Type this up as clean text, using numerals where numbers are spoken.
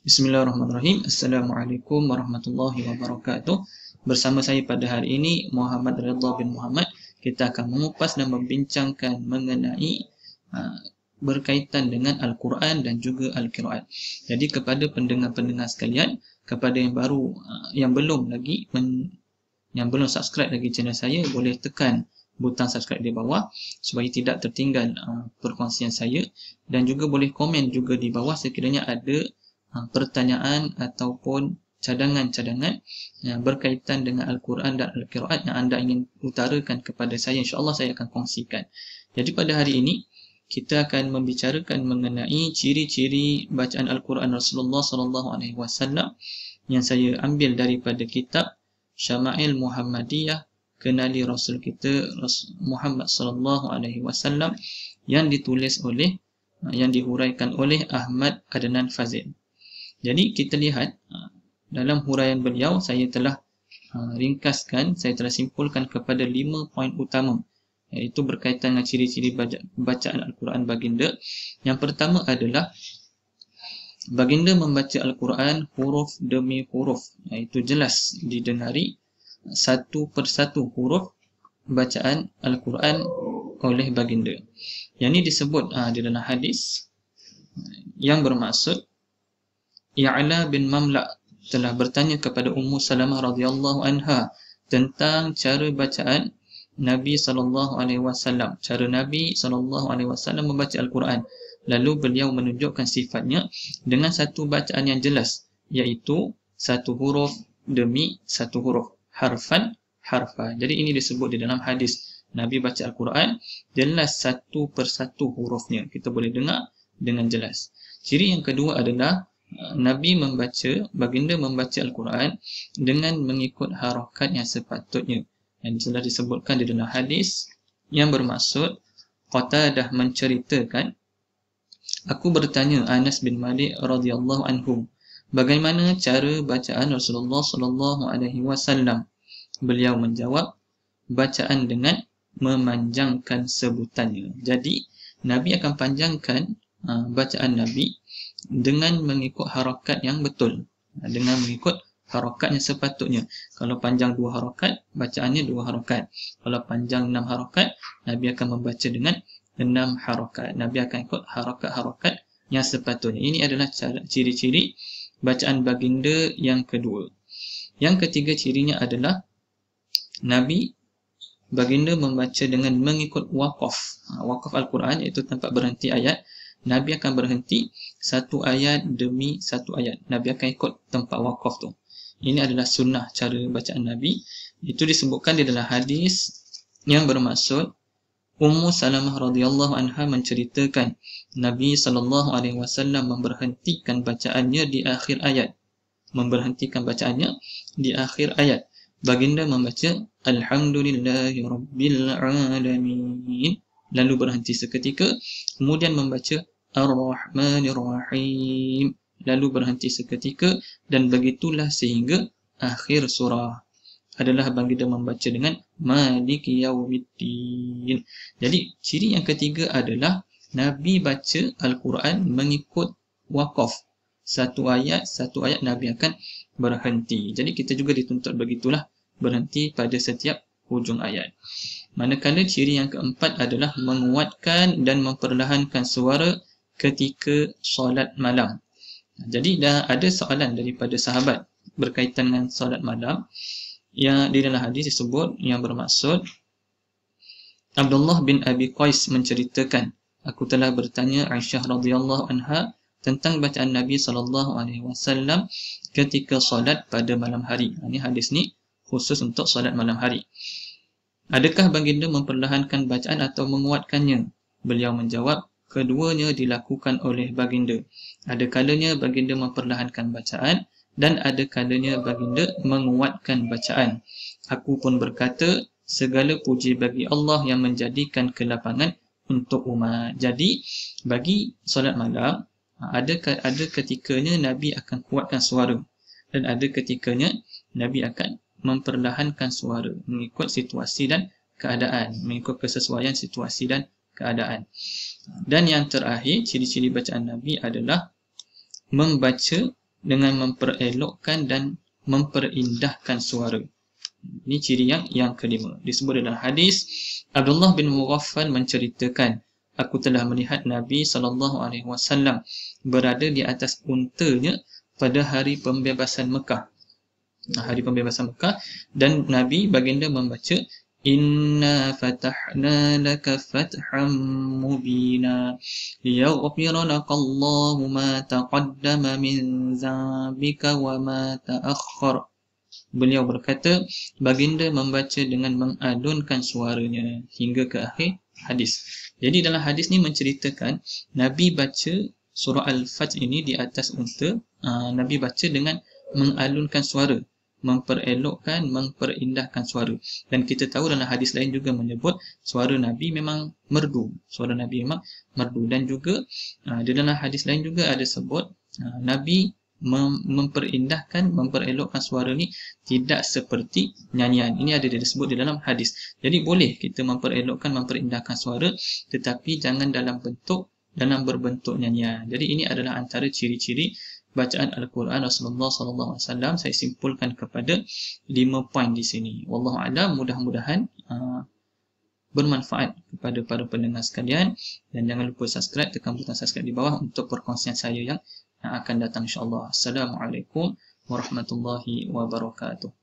Bismillahirrahmanirrahim. Assalamualaikum warahmatullahi wabarakatuh. Bersama saya pada hari ini Muhammad Ridha bin Muhammad. Kita akan mengupas dan membincangkan mengenai berkaitan dengan Al-Quran dan juga Al-Qiraat. Jadi kepada pendengar-pendengar sekalian, kepada yang baru yang belum subscribe lagi channel saya, boleh tekan butang subscribe di bawah supaya tidak tertinggal perkongsian saya, dan juga boleh komen juga di bawah sekiranya ada pertanyaan ataupun cadangan-cadangan yang berkaitan dengan Al-Quran dan Al-Qiraat yang anda ingin utarakan kepada saya. InsyaAllah saya akan kongsikan. Jadi pada hari ini kita akan membicarakan mengenai ciri-ciri bacaan Al-Quran Rasulullah SAW yang saya ambil daripada kitab Syama'il Muhammadiyah, Kenali Rasul kita Muhammad SAW, yang ditulis oleh, yang dihuraikan oleh Ahmad Adnan Fazil. Jadi kita lihat dalam huraian beliau, saya telah ringkaskan, saya telah simpulkan kepada 5 poin utama, iaitu berkaitan dengan ciri-ciri bacaan Al-Quran baginda. Yang pertama adalah baginda membaca Al-Quran huruf demi huruf, iaitu jelas didengari satu persatu huruf bacaan Al-Quran oleh baginda. Yang ini disebut di dalam hadis yang bermaksud Ya'la bin Mamla' telah bertanya kepada Ummu Salamah radhiyallahu anha tentang cara bacaan Nabi SAW, cara Nabi SAW membaca Al-Quran. Lalu beliau menunjukkan sifatnya dengan satu bacaan yang jelas, iaitu satu huruf demi satu huruf, harfan harfa. Jadi ini disebut di dalam hadis, Nabi baca Al-Quran jelas satu persatu hurufnya, kita boleh dengar dengan jelas. Ciri yang kedua adalah baginda membaca Al-Quran dengan mengikut harakat yang sepatutnya, yang telah disebutkan di dalam hadis yang bermaksud, Qatadah menceritakan, aku bertanya Anas bin Malik radhiyallahu anhu, bagaimana cara bacaan Rasulullah SAW? Beliau menjawab, bacaan dengan memanjangkan sebutannya. Jadi Nabi akan panjangkan bacaan Nabi dengan mengikut harakat yang betul, dengan mengikut harakat yang sepatutnya. Kalau panjang 2 harakat, bacaannya 2 harakat. Kalau panjang 6 harakat, Nabi akan membaca dengan 6 harakat. Nabi akan ikut harakat-harakat yang sepatutnya. Ini adalah ciri-ciri bacaan baginda yang kedua. Yang ketiga cirinya adalah baginda membaca dengan mengikut waqaf. Waqaf Al-Quran iaitu tempat berhenti ayat. Nabi akan berhenti satu ayat demi satu ayat. Nabi akan ikut tempat waqaf tu. Ini adalah sunnah cara bacaan Nabi. Itu disebutkan di dalam hadis yang bermaksud, Ummu Salamah radhiyallahu anha menceritakan Nabi SAW memberhentikan bacaannya di akhir ayat. Baginda membaca Alhamdulillahi Rabbil Alamin, lalu berhenti seketika, kemudian membaca Ar-Rahmanir Rahim, lalu berhenti seketika, dan begitulah sehingga akhir surah. Adalah baginda membaca dengan Maliki Yaumiddin. Jadi ciri yang ketiga adalah Nabi baca Al-Quran mengikut waqaf. Satu ayat Nabi akan berhenti. Jadi kita juga dituntut begitulah, berhenti pada setiap hujung ayat. Manakala ciri yang keempat adalah menguatkan dan memperlahankan suara ketika solat malam. Jadi dah ada soalan daripada sahabat berkaitan dengan solat malam, yang di dalam hadis disebut yang bermaksud, Abdullah bin Abi Qais menceritakan, aku telah bertanya Aisyah radhiyallahu anha tentang bacaan Nabi SAW ketika solat pada malam hari. Ini hadis ni khusus untuk solat malam hari. Adakah baginda memperlahankan bacaan atau menguatkannya? Beliau menjawab, keduanya dilakukan oleh baginda. Ada kalanya baginda memperlahankan bacaan dan ada kalanya baginda menguatkan bacaan. Aku pun berkata, segala puji bagi Allah yang menjadikan kelapangan untuk umat. Jadi bagi solat malam, ada ketikanya Nabi akan kuatkan suara, dan ada ketikanya Nabi akan memperlahankan suara mengikut situasi dan keadaan, mengikut kesesuaian situasi dan keadaan. Dan yang terakhir, ciri-ciri bacaan Nabi adalah membaca dengan memperelokkan dan memperindahkan suara. Ini ciri yang kelima. Disebut dalam hadis, Abdullah bin Mughaffal menceritakan, aku telah melihat Nabi SAW berada di atas untanya pada hari pembebasan Mekah. Hari pembebasan Mekah, dan Nabi baginda membaca, Inna fatahna laka fatham mubina liyaghfira lakallahu ma taqaddama min dhanbika wa ma ta'akhkhar. Beliau berkata, baginda membaca dengan mengadunkan suaranya hingga ke akhir hadis. Jadi dalam hadis ni menceritakan Nabi baca surah Al-Fath ini di atas unta. Nabi baca dengan mengalunkan suara, memperelokkan, memperindahkan suara. Dan kita tahu dalam hadis lain juga menyebut suara Nabi memang merdu. Suara Nabi memang merdu. Dan juga di dalam hadis lain juga ada sebut Nabi memperindahkan, memperelokkan suara ni tidak seperti nyanyian. Ini ada disebut di dalam hadis. Jadi boleh kita memperelokkan, memperindahkan suara, tetapi jangan dalam berbentuk nyanyian. Jadi ini adalah antara ciri-ciri bacaan Al-Quran Rasulullah SAW. Saya simpulkan kepada 5 poin di sini. Wallahu a'lam, mudah-mudahan bermanfaat kepada para pendengar sekalian, dan jangan lupa subscribe, tekan butang subscribe di bawah untuk perkongsian saya yang akan datang insya-Allah. Assalamualaikum warahmatullahi wabarakatuh.